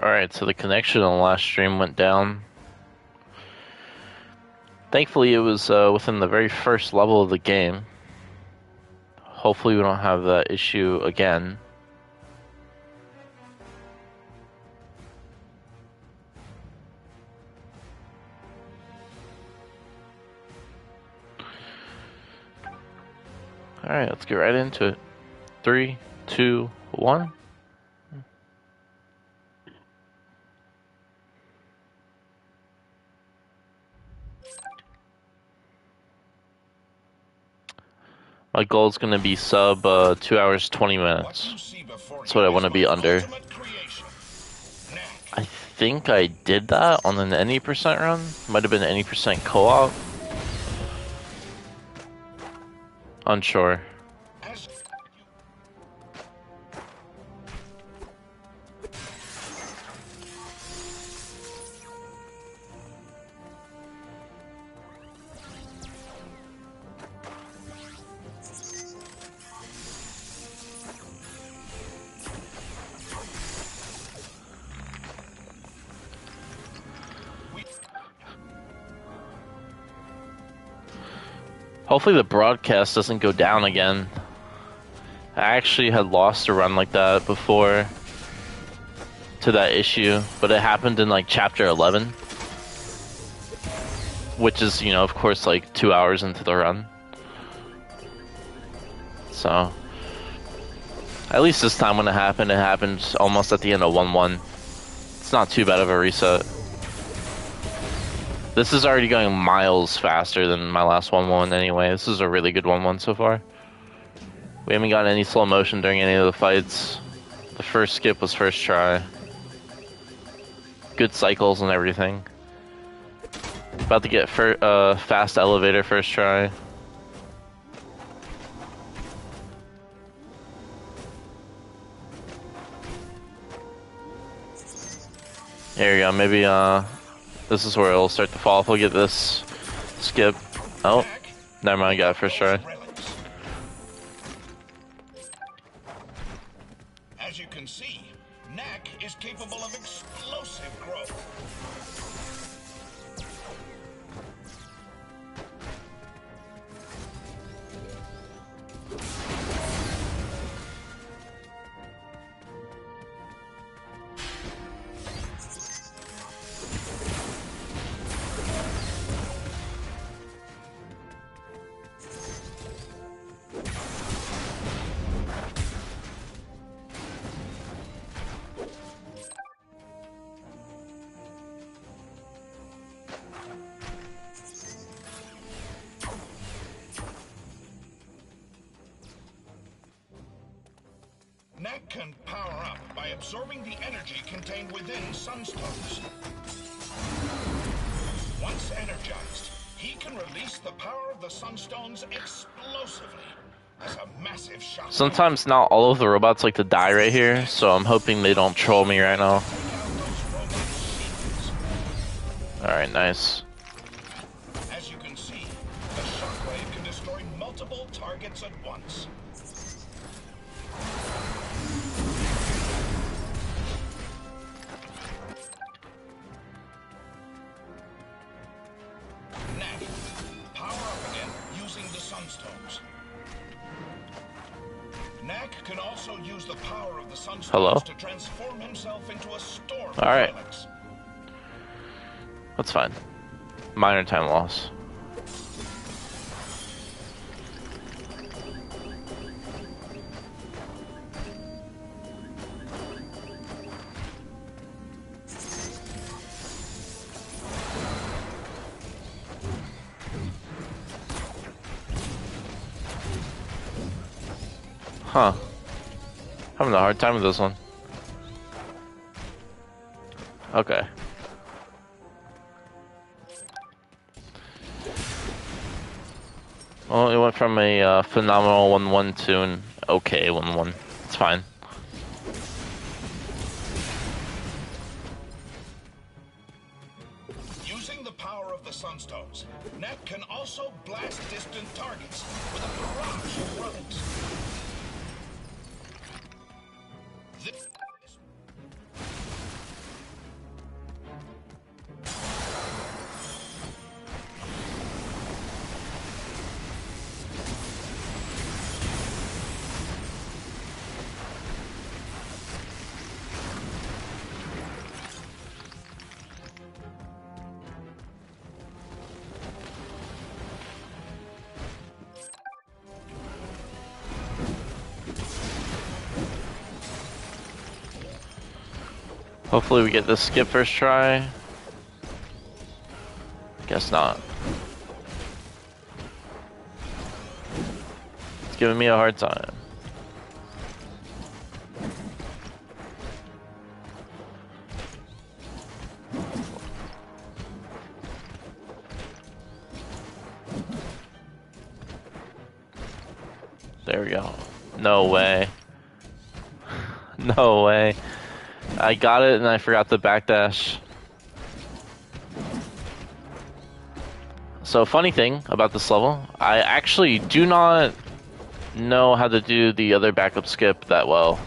Alright, so the connection on the last stream went down. Thankfully, it was within the very first level of the game. Hopefully we don't have that issue again. Alright, let's get right into it. 3, 2, 1. My goal is going to be sub 2 hours 20 minutes. That's what I want to be under. I think I did that on an any percent run. Might have been any percent co-op. Unsure. Hopefully the broadcast doesn't go down again. I actually had lost a run like that before to that issue, but it happened in like chapter 11, which is, you know, of course, like 2 hours into the run. So at least this time when it happened almost at the end of 1-1. It's not too bad of a reset. This is already going miles faster than my last 1-1 anyway. This is a really good 1-1 so far. We haven't gotten any slow motion during any of the fights. The first skip was first try. Good cycles and everything. About to get fast elevator first try. There you go, maybe this is where it'll start to fall if we'll get this skip. Oh, never mind, got it first try. As you can see, Knack is capable of explosive growth. Knack can power up by absorbing the energy contained within sunstones. Once energized, he can release the power of the sunstones explosively as a massive shock. Sometimes not all of the robots like to die right here, so I'm hoping they don't troll me right now. Alright, nice. As you can see, the shockwave can destroy multiple targets at once. Knack, power up again using the sunstones. Knack can also use the power of the sunstones to transform himself into a storm of relics. That's fine. Minor time loss. Huh. Having a hard time with this one. Okay. Well, it went from a phenomenal 1-1 to an okay 1-1. It's fine. Using the power of the sunstones, Knack can also blast distant targets with a barrage of relics. Hopefully we get this skip first try. Guess not. It's giving me a hard time. There we go. No way. No way. I got it and I forgot the backdash. So funny thing about this level, I actually do not know how to do the other backup skip that well.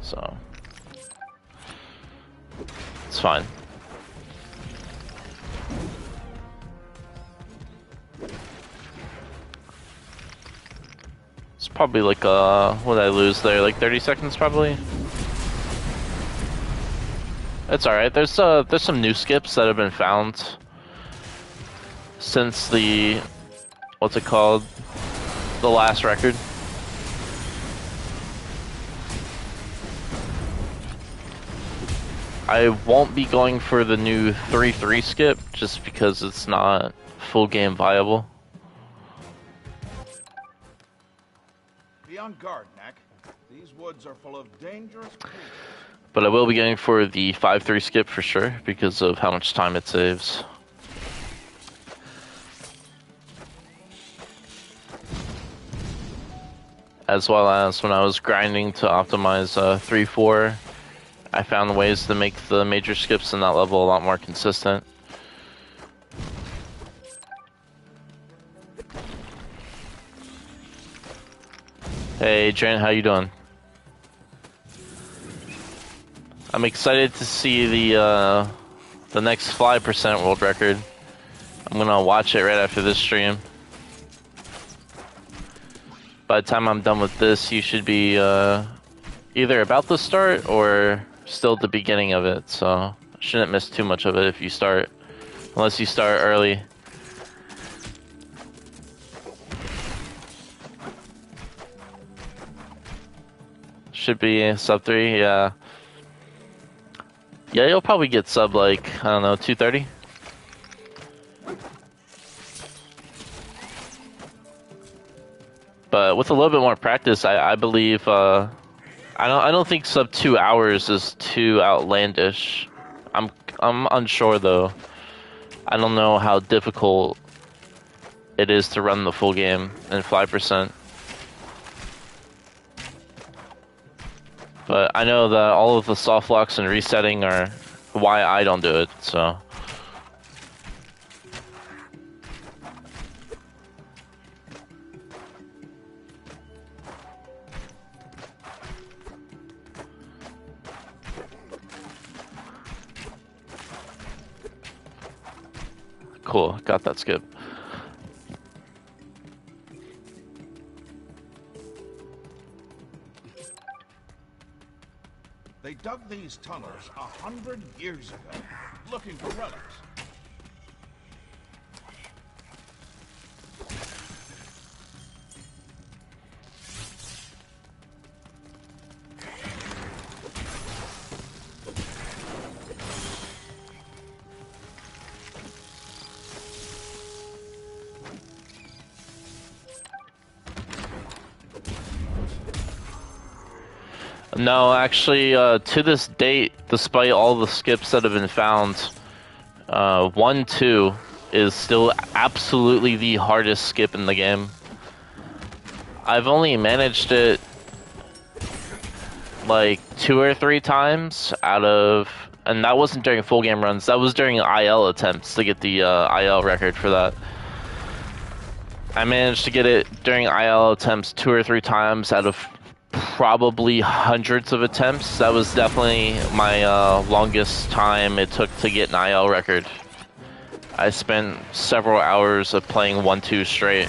So it's fine. It's probably like what did I lose there? Like 30 seconds probably. It's alright. There's some new skips that have been found since the what's it called? The last record. I won't be going for the new 3-3 skip just because it's not full game viable. Be on guard, Knack. These woods are full of dangerous creatures. But I will be going for the 5-3 skip for sure because of how much time it saves. As well as when I was grinding to optimize 3-4, I found ways to make the major skips in that level a lot more consistent. Hey, Jen, how you doing? I'm excited to see the next fly percent world record. I'm gonna watch it right after this stream. By the time I'm done with this, you should be either about to start or still at the beginning of it, so shouldn't miss too much of it if you start, unless you start early. Should be sub 3, yeah. Yeah, you'll probably get sub like, I don't know, 230. But with a little bit more practice, I believe I don't think sub 2 hours is too outlandish. I'm unsure though. I don't know how difficult it is to run the full game in fly percent. But I know that all of the soft locks and resetting are why I don't do it, so. Cool, got that skip. They dug these tunnels 100 years ago, looking for relics. No, actually, to this date, despite all the skips that have been found, 1-2 is still absolutely the hardest skip in the game. I've only managed it like 2 or 3 times out of, and that wasn't during full game runs, that was during IL attempts to get the IL record for that. I managed to get it during IL attempts 2 or 3 times out of probably hundreds of attempts. That was definitely my longest time it took to get an IL record. I spent several hours of playing 1-2 straight.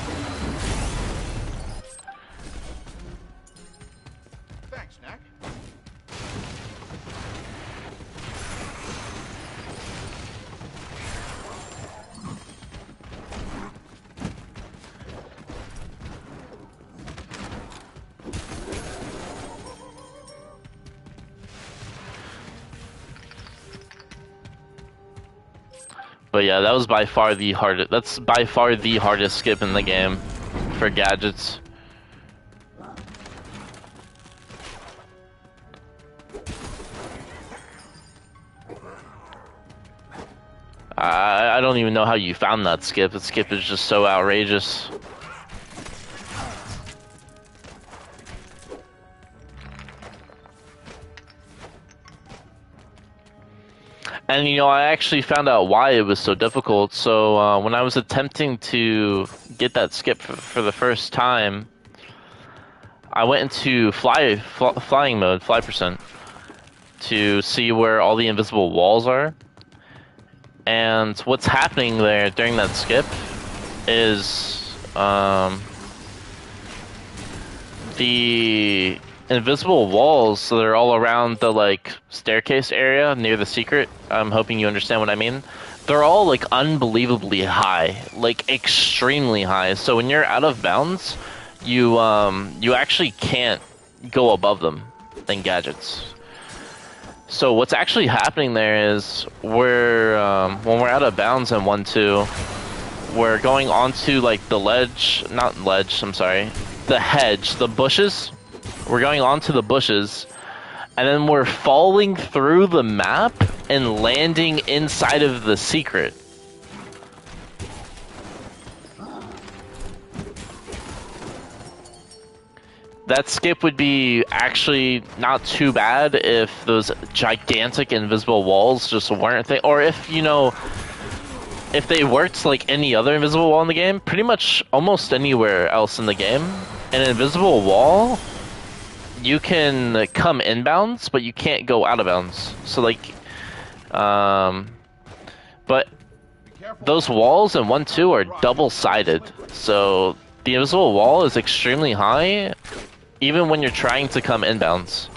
Thanks, Knack. But yeah, that was by far the hardest. That's by far the hardest skip in the game for gadgets. I don't even know how you found that skip. The skip is just so outrageous. And you know, I actually found out why it was so difficult. So when I was attempting to get that skip for the first time, I went into flying mode, fly percent, to see where all the invisible walls are. And what's happening there during that skip is the invisible walls that are all around the like staircase area near the secret. I'm hoping you understand what I mean. They're all like unbelievably high, like extremely high. So when you're out of bounds, you actually can't go above them in gadgets. So what's actually happening there is when we're out of bounds in 1-2, we're going onto like the ledge, not ledge, I'm sorry, the hedge, the bushes. We're going onto the bushes, and then we're falling through the map and landing inside of the secret. That skip would be actually not too bad if those gigantic invisible walls just weren't thing, or if, you know, if they worked like any other invisible wall in the game. Pretty much almost anywhere else in the game, an invisible wall, you can come inbounds, but you can't go out of bounds. So like, but those walls in 1-2 are double-sided, so the invisible wall is extremely high, even when you're trying to come inbounds.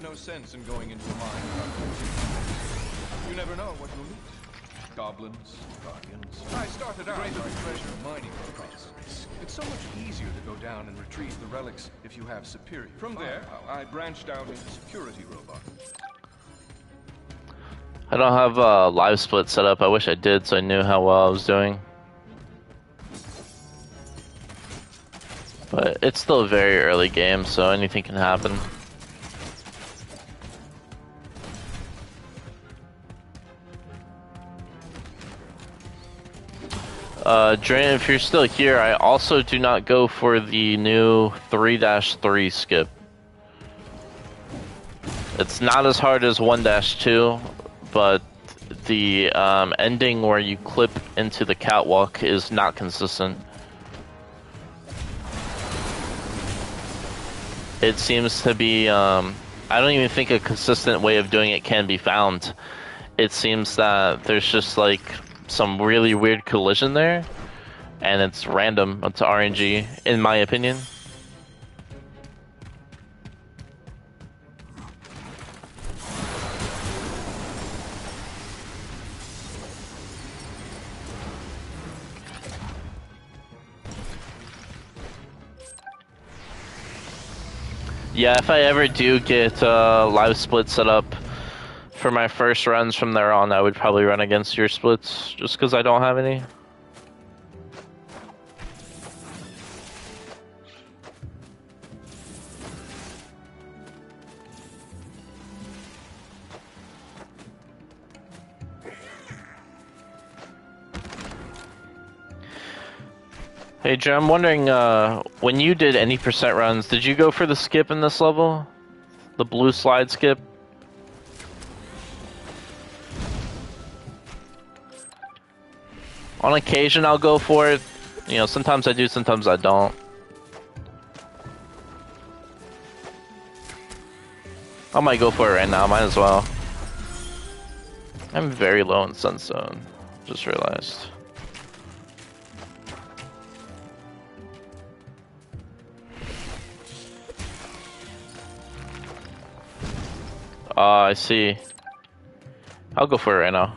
No sense in going into a mine. You never know what you'll meet. Goblins, guardians. I started out by treasure mining robots. It's so much easier to go down and retrieve the relics if you have superior. From there, I branched out into security robots. I don't have a live split set up. I wish I did, so I knew how well I was doing. But it's still a very early game, so anything can happen. Drain, if you're still here, I also do not go for the new 3-3 skip. It's not as hard as 1-2, but the ending where you clip into the catwalk is not consistent. It seems to be, I don't even think a consistent way of doing it can be found. It seems that there's just like some really weird collision there, and it's random. It's RNG, in my opinion. Yeah, if I ever do get live split set up for my first runs from there on, I would probably run against your splits, just because I don't have any. Hey, Joe, I'm wondering, when you did any percent runs, did you go for the skip in this level? The blue slide skip? On occasion, I'll go for it. You know, sometimes I do, sometimes I don't. I might go for it right now, might as well. I'm very low in Sunstone, just realized. I see. I'll go for it right now.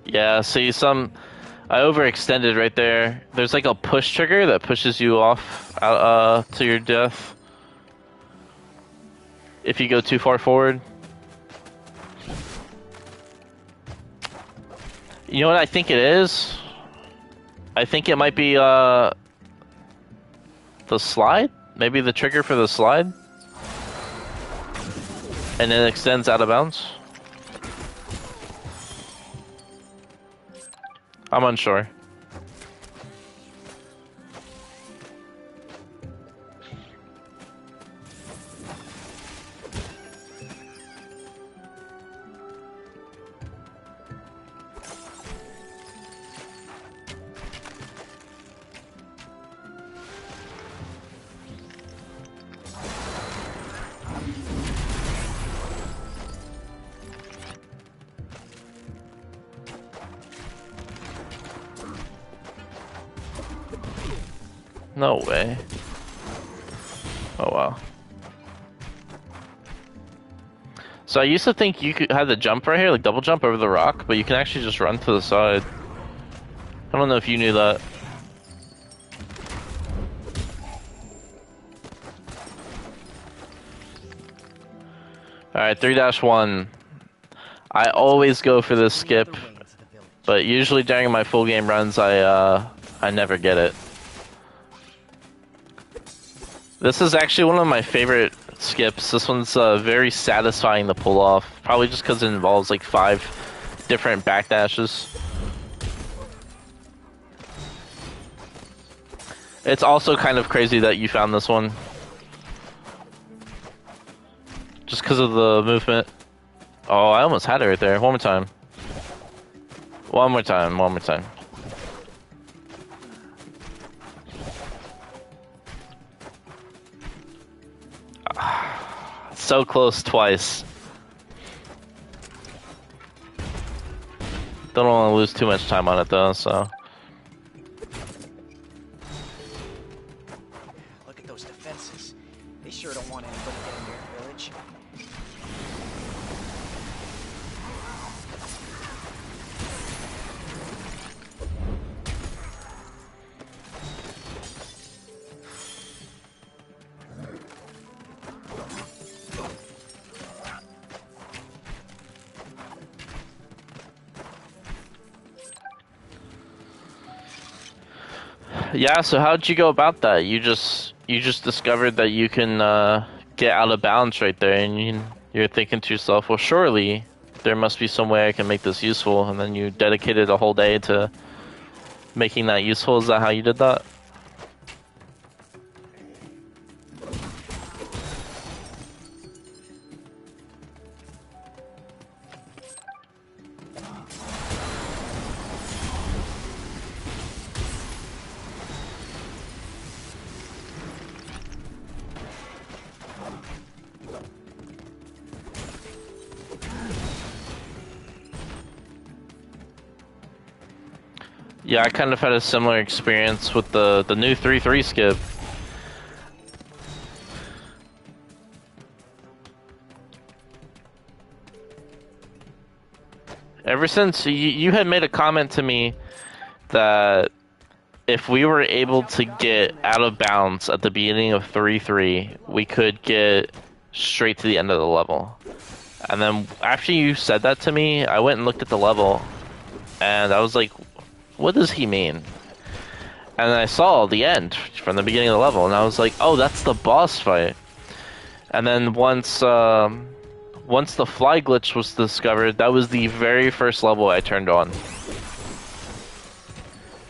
Yeah, see, I overextended right there. There's like a push trigger that pushes you off to your death if you go too far forward. You know what I think it is? I think it might be the slide? Maybe the trigger for the slide? And then it extends out of bounds? I'm unsure. No way. Oh wow. So I used to think you could have the jump right here, like double jump over the rock, but you can actually just run to the side. I don't know if you knew that. Alright, 3-1. I always go for this skip, but usually during my full game runs I never get it. This is actually one of my favorite skips. This one's very satisfying to pull off. Probably just because it involves like 5 different backdashes. It's also kind of crazy that you found this one. Just because of the movement. Oh, I almost had it right there. One more time. One more time. One more time. So close twice. Don't want to lose too much time on it though, so. Look at those defenses. They sure don't want anybody getting their village. Yeah, so how'd you go about that? You just discovered that you can get out of bounds right there, and you're thinking to yourself, well, surely there must be some way I can make this useful, and then you dedicated a whole day to making that useful. Is that how you did that? Yeah, I kind of had a similar experience with the new 3-3 skip. Ever since you had made a comment to me that if we were able to get out of bounds at the beginning of 3-3, we could get straight to the end of the level. And then after you said that to me, I went and looked at the level, and I was like, what does he mean? And I saw the end from the beginning of the level, and I was like, oh, that's the boss fight. And then once once the fly glitch was discovered, that was the very first level I turned on.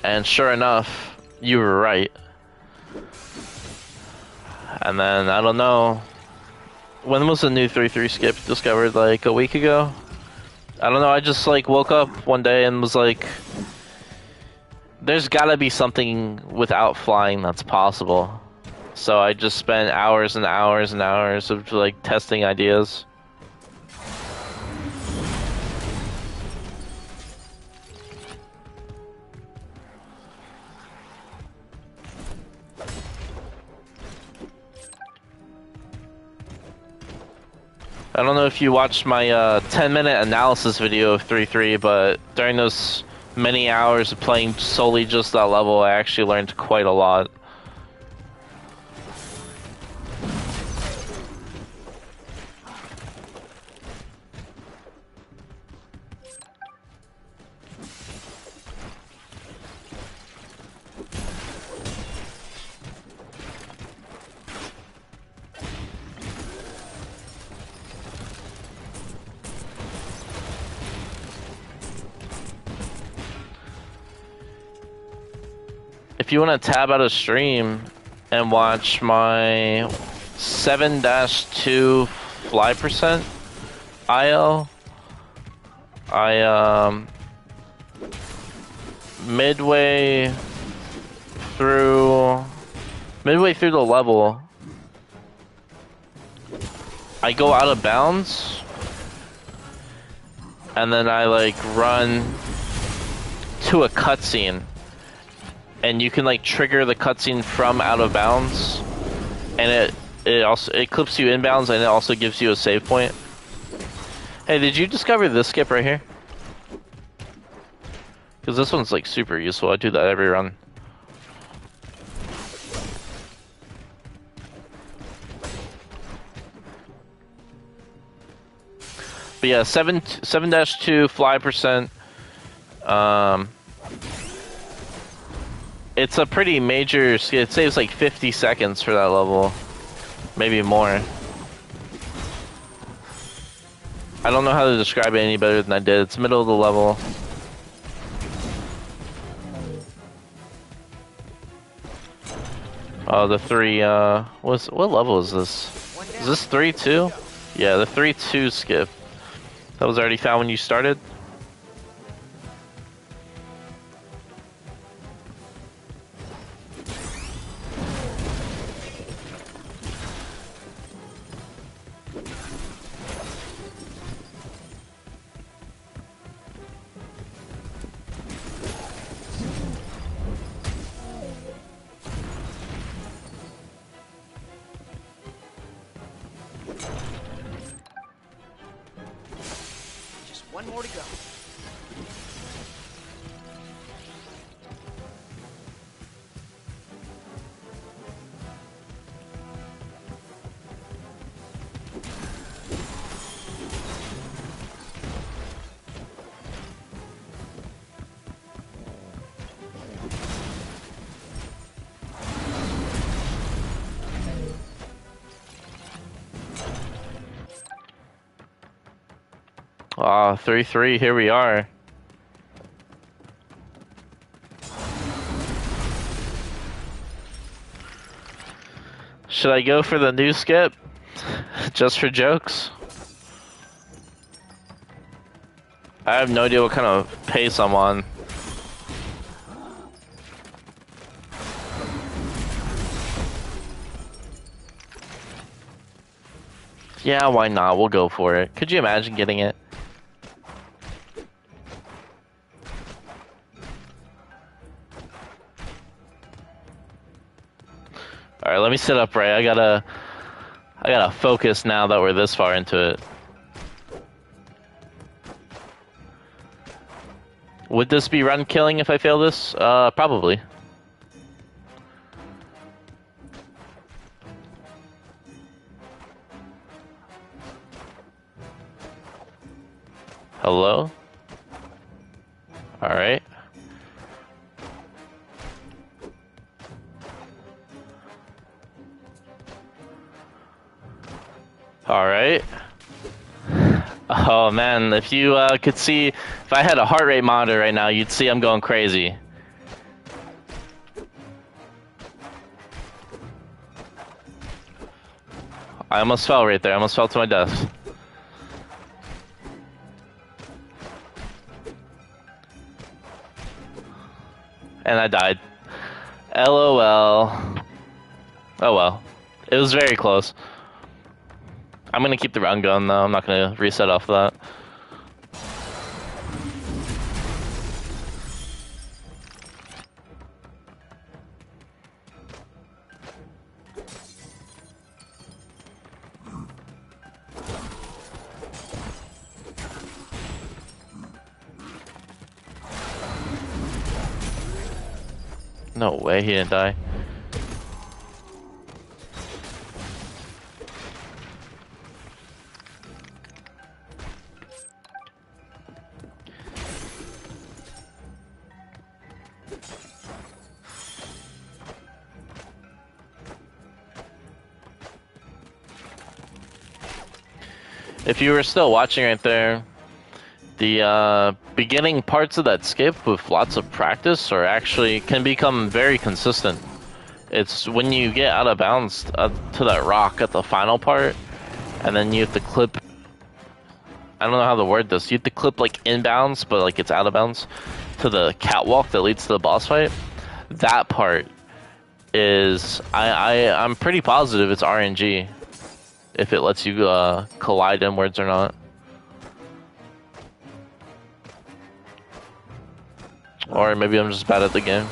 And sure enough, you were right. And then, I don't know, when was the new 3-3 skip discovered? Like a week ago? I don't know, I just like woke up one day and was like, there's gotta be something without flying that's possible. So I just spent hours and hours and hours of like testing ideas. I don't know if you watched my 10-minute analysis video of 3-3, but during those many hours of playing solely just that level, I actually learned quite a lot. If you want to tab out of stream and watch my 7-2 fly percent IL, midway through the level, I go out of bounds and then I like run to a cutscene. And you can like trigger the cutscene from out of bounds, and it clips you inbounds, and it also gives you a save point. Hey, did you discover this skip right here? Because this one's like super useful. I do that every run. But yeah, 7-2 fly percent. It's a pretty major skip. It saves like 50 seconds for that level. Maybe more. I don't know how to describe it any better than I did. It's middle of the level. Oh, the 3, what level is this? Is this 3-2? Yeah, the 3-2 skip. That was already found when you started? One more to go. Ah, 3-3, here we are. Should I go for the new skip? Just for jokes? I have no idea what kind of pace I'm on. Yeah, why not? We'll go for it. Could you imagine getting it? Alright, let me sit upright. I gotta focus now that we're this far into it. Would this be run killing if I fail this? Probably. Hello? Alright. Alright. Oh man, if you could see, if I had a heart rate monitor right now, you'd see I'm going crazy. I almost fell right there. I almost fell to my death. And I died. LOL. Oh well. It was very close. I'm gonna keep the round going though. I'm not gonna reset off that. No way he didn't die. If you were still watching right there, the beginning parts of that skip with lots of practice are actually can become very consistent. It's when you get out of bounds to that rock at the final part, and then you have to clip. I don't know how to word this. You have to clip like inbounds, but like it's out of bounds to the catwalk that leads to the boss fight. That part is I'm pretty positive it's RNG. If it lets you collide inwards or not. Or maybe I'm just bad at the game.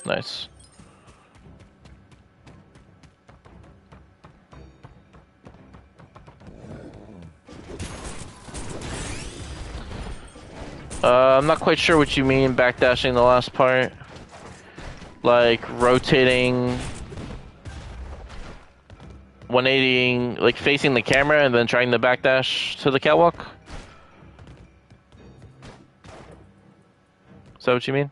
Nice. I'm not quite sure what you mean backdashing the last part. Like rotating, 180ing, like facing the camera and then trying to backdash to the catwalk? Is that what you mean?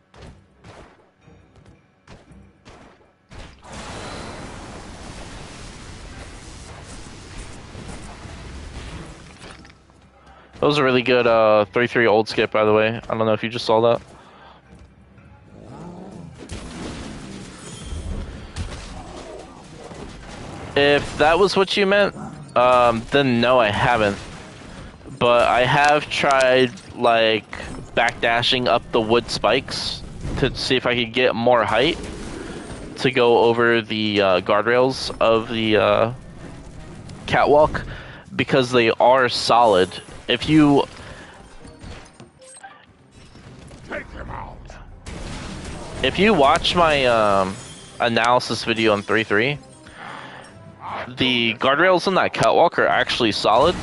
That was a really good 3-3 old skip, by the way. I don't know if you just saw that. If that was what you meant, then no, I haven't. But I have tried, like, backdashing up the wood spikes to see if I could get more height to go over the guardrails of the catwalk, because they are solid. If you watch my analysis video on 3-3, the guardrails in that catwalk are actually solid,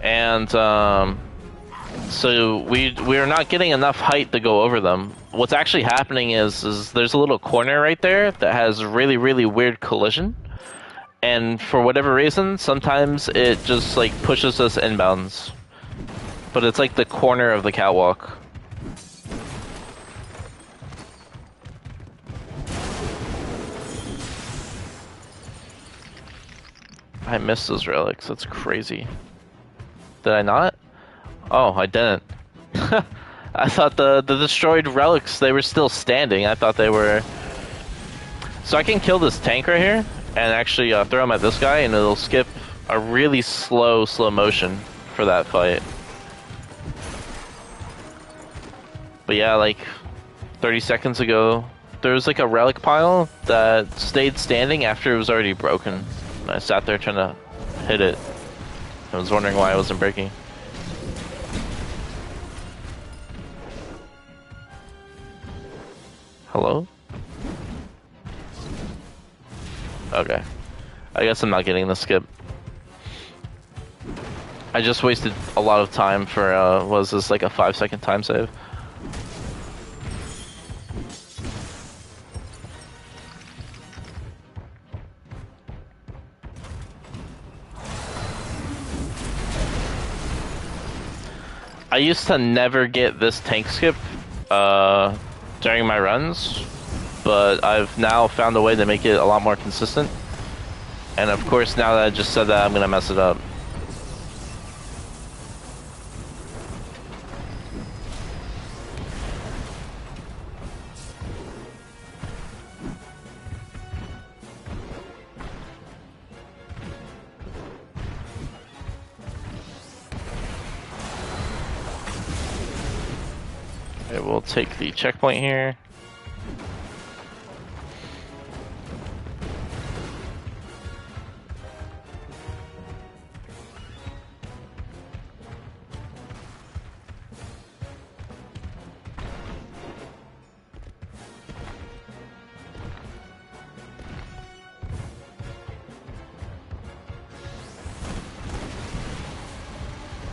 and so we're not getting enough height to go over them. What's actually happening is there's a little corner right there that has really, really weird collision. And for whatever reason, sometimes it just like pushes us inbounds. But it's like the corner of the catwalk. I missed those relics, that's crazy. Did I not? Oh, I didn't. I thought the destroyed relics, they were still standing. I thought they were... So I can kill this tank right here and actually throw him at this guy, and it'll skip a really slow motion for that fight. But yeah, like 30 seconds ago, there was like a relic pile that stayed standing after it was already broken. And I sat there trying to hit it. I was wondering why it wasn't breaking. Hello? Okay. I guess I'm not getting the skip. I just wasted a lot of time for, was this like a 5-second time save? I used to never get this tank skip during my runs, but I've now found a way to make it a lot more consistent. And of course, now that I just said that, I'm gonna mess it up. Okay, we'll take the checkpoint here.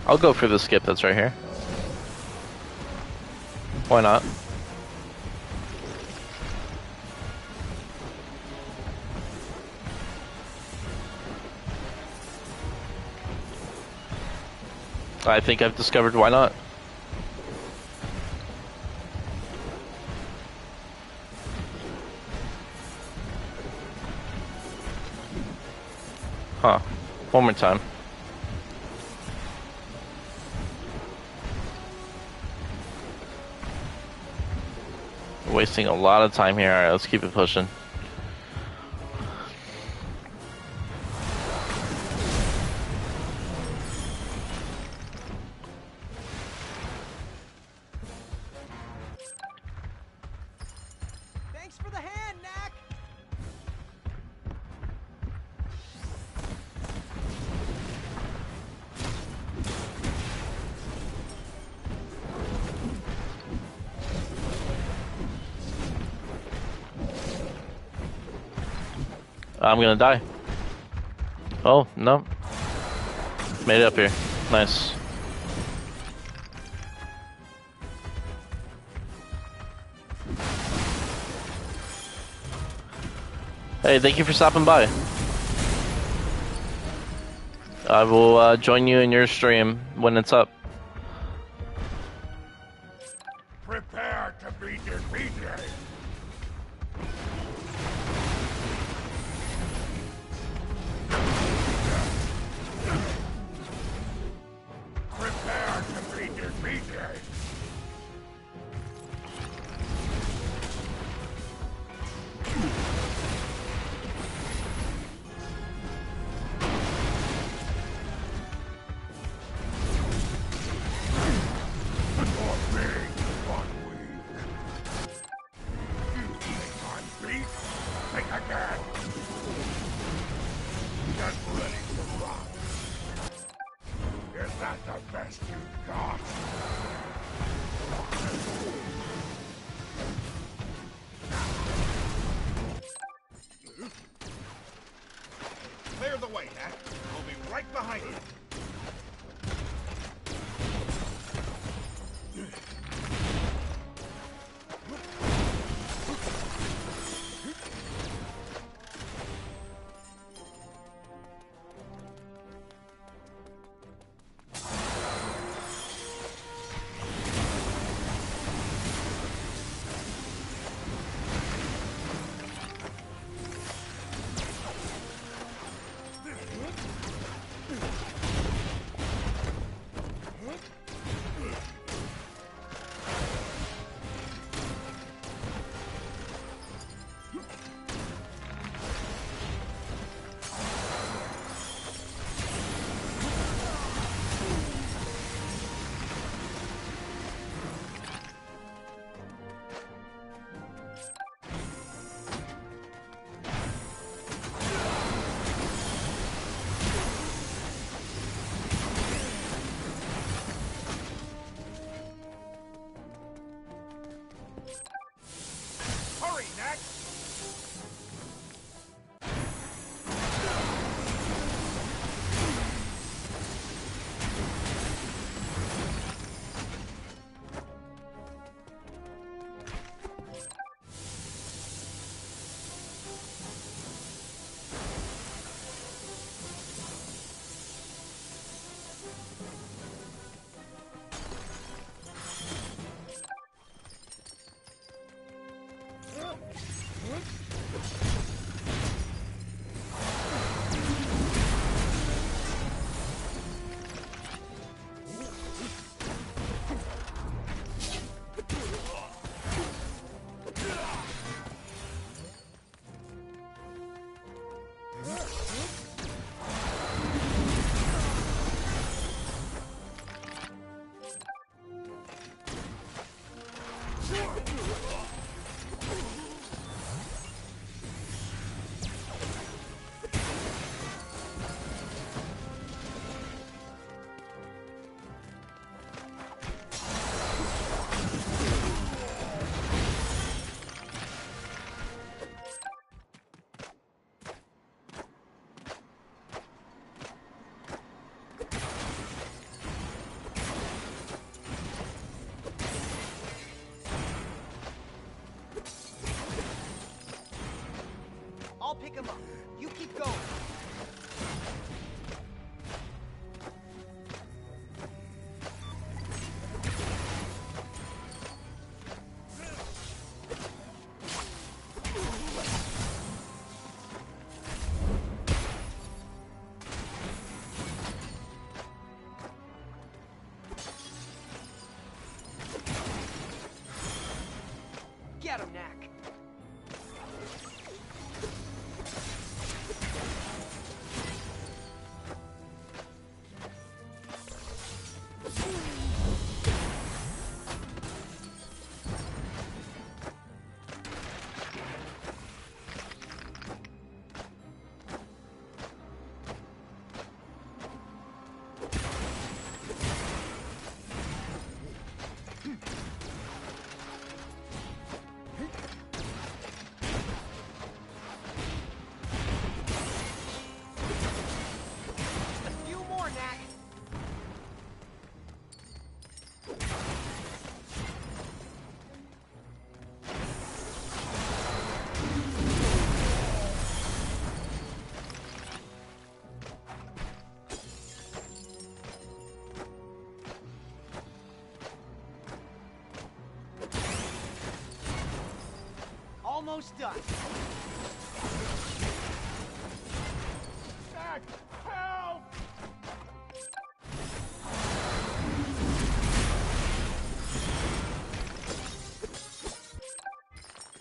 I'll go for the skip that's right here. Why not? I think I've discovered why not. Huh. One more time. Wasting a lot of time here. Alright, let's keep it pushing. Thanks for the hand, Knack. I'm gonna die. Oh, no. Made it up here. Nice. Hey, thank you for stopping by. I will join you in your stream when it's up. Prepare to be defeated. Prepare to be defeated. Clear the way, Knack. We'll be right behind you. almost done. Knack, help!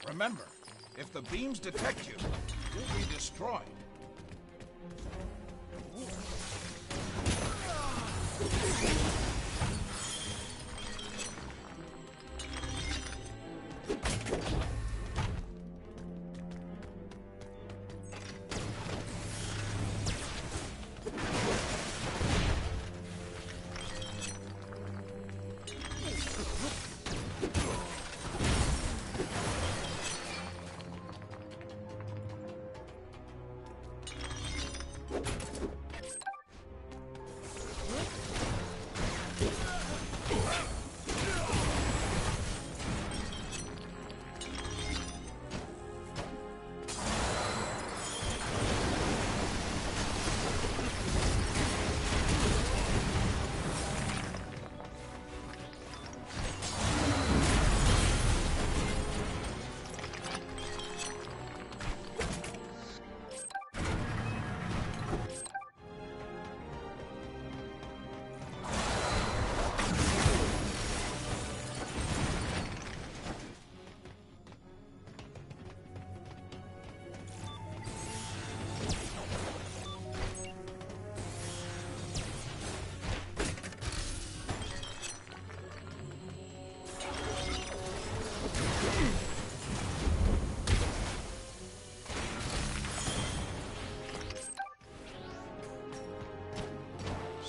Remember, if the beams detect you, you'll be destroyed.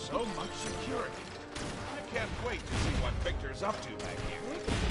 So much security. I can't wait to see what Victor's up to back here.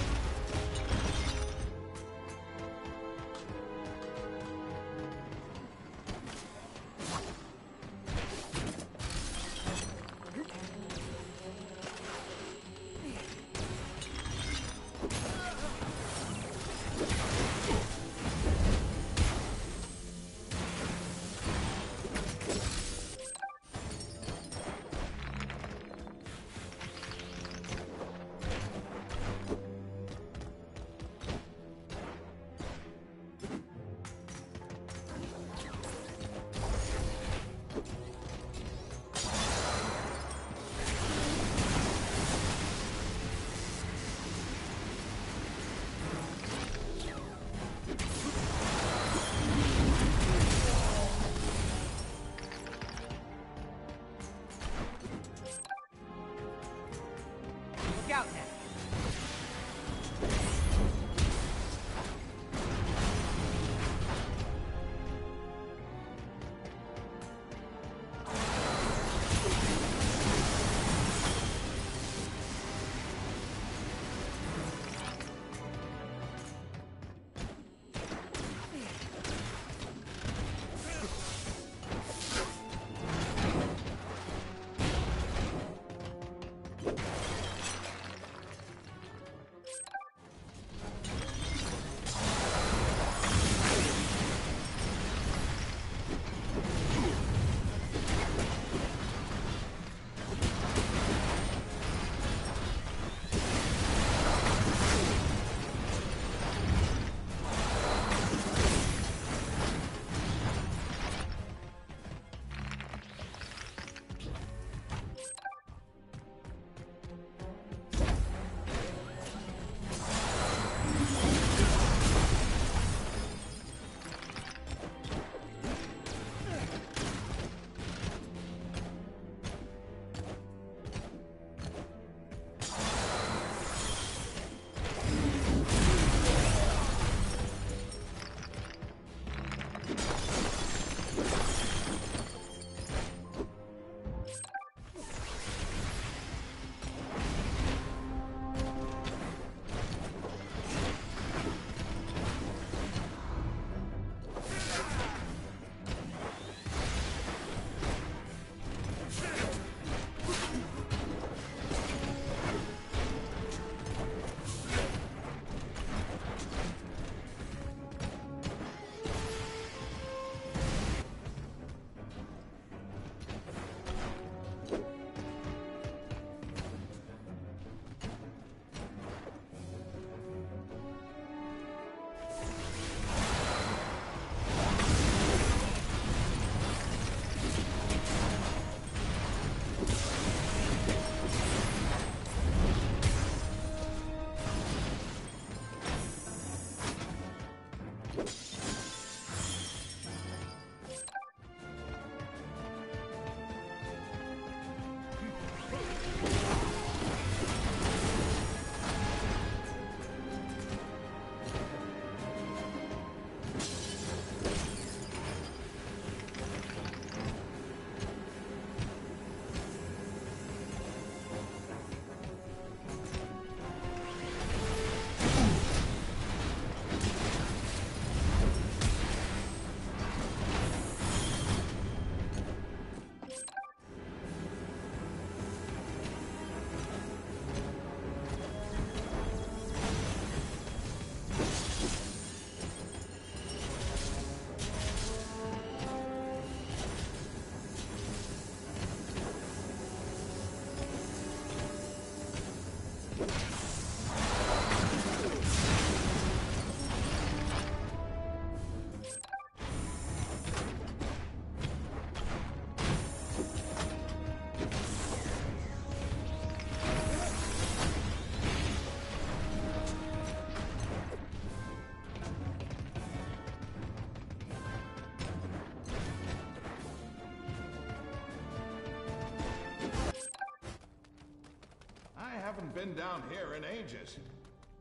been down here in ages.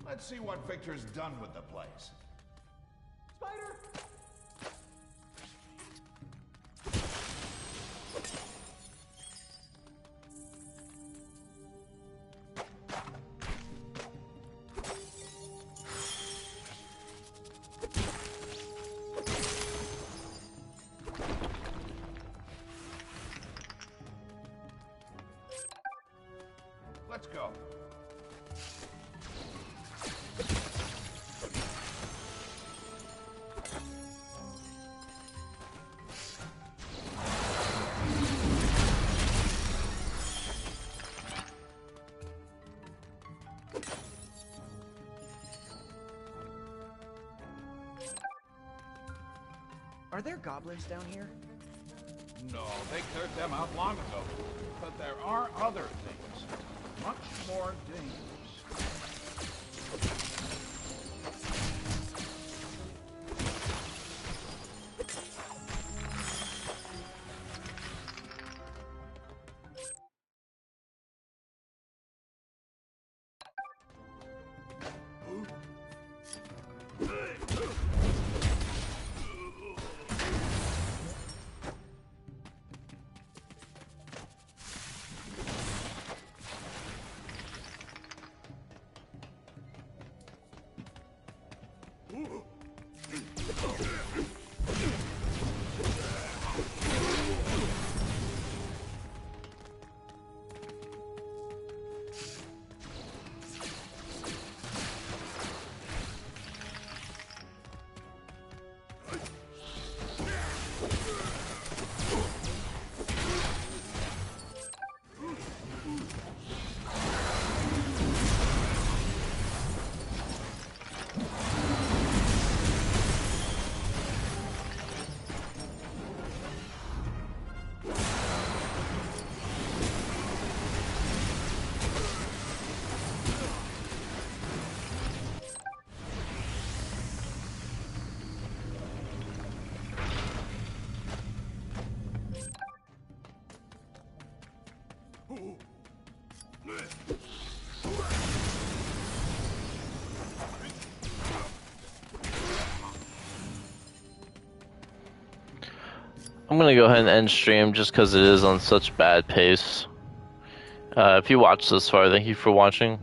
Let's see what Victor's done with the place. Spider! Let's go. Are there goblins down here? No, they cleared them out long ago. But there are other things. Much more dangerous. I'm gonna go ahead and end stream just because it is on such bad pace. If you watched this far, thank you for watching.